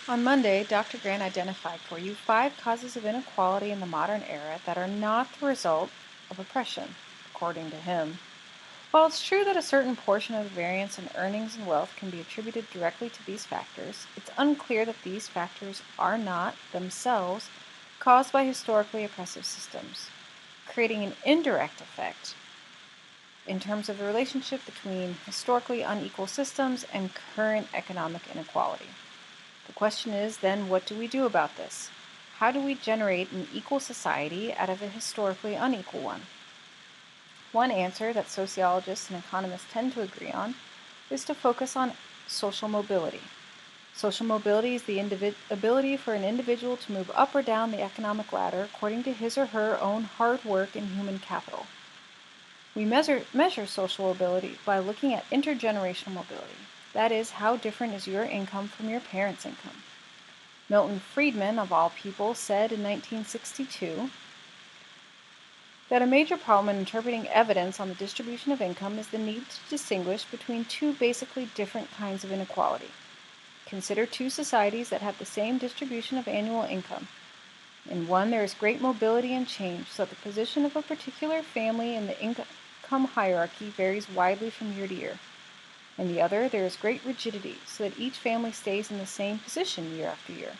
On Monday, Dr. Grant identified for you 5 causes of inequality in the modern era that are not the result of oppression, according to him. While it's true that a certain portion of the variance in earnings and wealth can be attributed directly to these factors, it's unclear that these factors are not, themselves, caused by historically oppressive systems, creating an indirect effect in terms of the relationship between historically unequal systems and current economic inequality. The question is then, what do we do about this? How do we generate an equal society out of a historically unequal one? One answer that sociologists and economists tend to agree on is to focus on social mobility. Social mobility is the ability for an individual to move up or down the economic ladder according to his or her own hard work and human capital. We measure social mobility by looking at intergenerational mobility. That is, how different is your income from your parents' income? Milton Friedman, of all people, said in 1962 that a major problem in interpreting evidence on the distribution of income is the need to distinguish between 2 basically different kinds of inequality. Consider 2 societies that have the same distribution of annual income. In one, there is great mobility and change, so that the position of a particular family in the income hierarchy varies widely from year to year. In the other, there is great rigidity, so that each family stays in the same position year after year.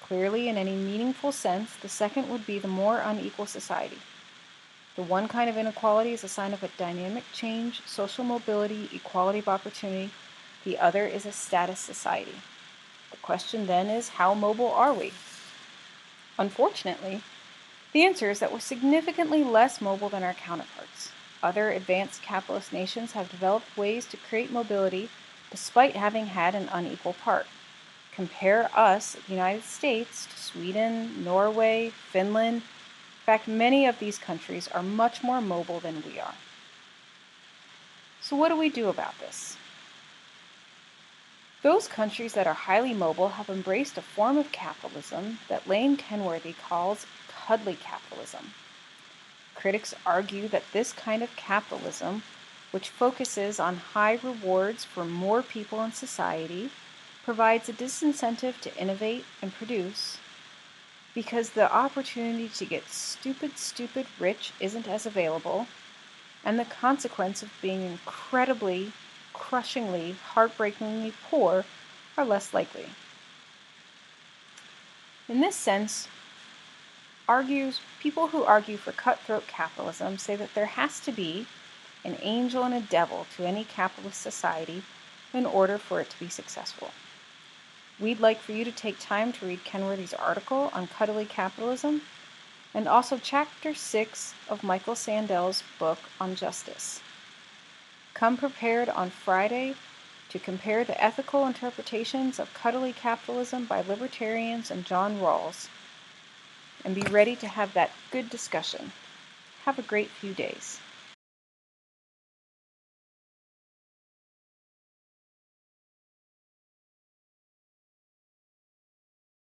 Clearly, in any meaningful sense, the second would be the more unequal society. The one kind of inequality is a sign of a dynamic change, social mobility, equality of opportunity. The other is a status society. The question then is, how mobile are we? Unfortunately, the answer is that we're significantly less mobile than our counterparts. Other advanced capitalist nations have developed ways to create mobility despite having had an unequal part. Compare us, the United States, to Sweden, Norway, Finland. In fact, many of these countries are much more mobile than we are. So what do we do about this? Those countries that are highly mobile have embraced a form of capitalism that Lane Kenworthy calls cuddly capitalism. Critics argue that this kind of capitalism, which focuses on high rewards for more people in society, provides a disincentive to innovate and produce because the opportunity to get stupid rich isn't as available, and the consequence of being incredibly, crushingly, heartbreakingly poor are less likely. In this sense, people who argue for cutthroat capitalism say that there has to be an angel and a devil to any capitalist society in order for it to be successful. We'd like for you to take time to read Kenworthy's article on Cuddly Capitalism and also Chapter 6 of Michael Sandel's book on justice. Come prepared on Friday to compare the ethical interpretations of Cuddly Capitalism by libertarians and John Rawls, and be ready to have that good discussion. Have a great few days.